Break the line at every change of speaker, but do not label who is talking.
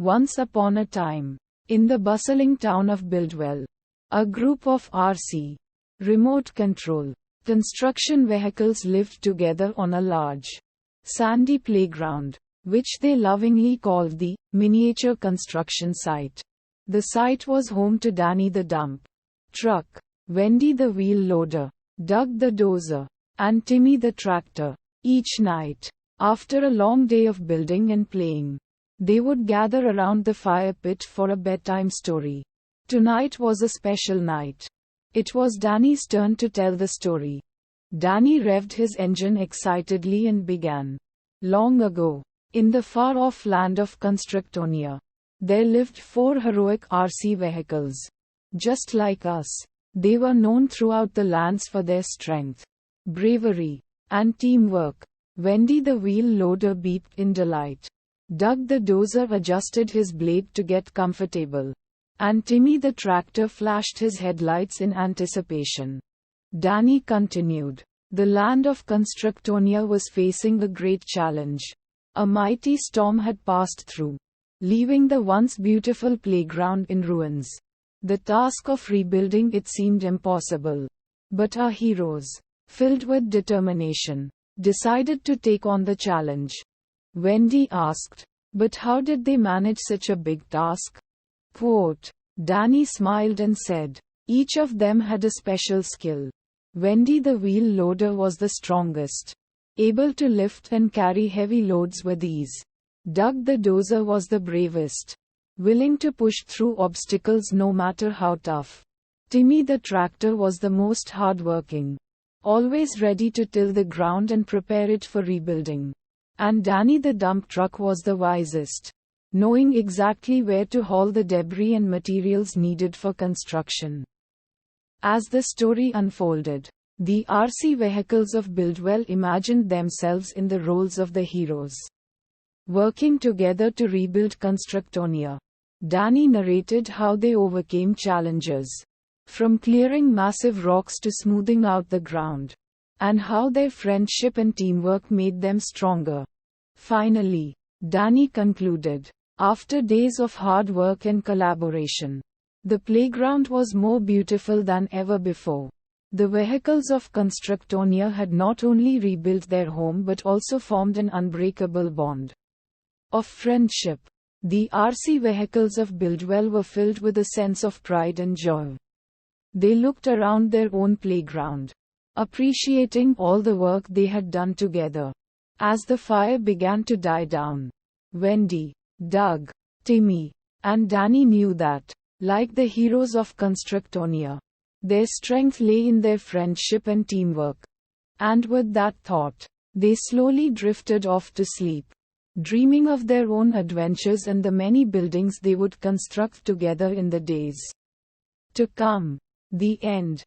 Once upon a time, in the bustling town of Buildwell, a group of RC remote control construction vehicles lived together on a large, sandy playground, which they lovingly called the miniature construction site. The site was home to Danny the dump truck, Wendy the Wheel Loader, Doug the Dozer, and Timmy the Tractor. Each night, after a long day of building and playing, they would gather around the fire pit for a bedtime story. Tonight was a special night. It was Danny's turn to tell the story. Danny revved his engine excitedly and began. Long ago, in the far-off land of Constructonia, there lived 4 heroic RC vehicles. Just like us, they were known throughout the lands for their strength, bravery, and teamwork. Wendy the Wheel Loader beeped in delight. Doug the Dozer adjusted his blade to get comfortable, and Timmy the Tractor flashed his headlights in anticipation. Danny continued. The land of Constructonia was facing a great challenge. A mighty storm had passed through, leaving the once beautiful playground in ruins. The task of rebuilding it seemed impossible. But our heroes, filled with determination, decided to take on the challenge. Wendy asked, "But how did they manage such a big task?" Quote, Danny smiled and said, "Each of them had a special skill. Wendy the Wheel Loader was the strongest, able to lift and carry heavy loads with ease. Doug the Dozer was the bravest, willing to push through obstacles no matter how tough. Timmy the Tractor was the most hardworking, always ready to till the ground and prepare it for rebuilding. And Danny the dump truck was the wisest, knowing exactly where to haul the debris and materials needed for construction." As the story unfolded, the RC vehicles of Buildwell imagined themselves in the roles of the heroes, working together to rebuild Constructonia. Danny narrated how they overcame challenges, from clearing massive rocks to smoothing out the ground, and how their friendship and teamwork made them stronger. Finally, Danny concluded, after days of hard work and collaboration, the playground was more beautiful than ever before. The vehicles of Constructonia had not only rebuilt their home but also formed an unbreakable bond of friendship. The RC vehicles of Buildwell were filled with a sense of pride and joy. They looked around their own playground, appreciating all the work they had done together. As the fire began to die down, Wendy, Doug, Timmy, and Danny knew that, like the heroes of Constructonia, their strength lay in their friendship and teamwork. And with that thought, they slowly drifted off to sleep, dreaming of their own adventures and the many buildings they would construct together in the days to come. The end.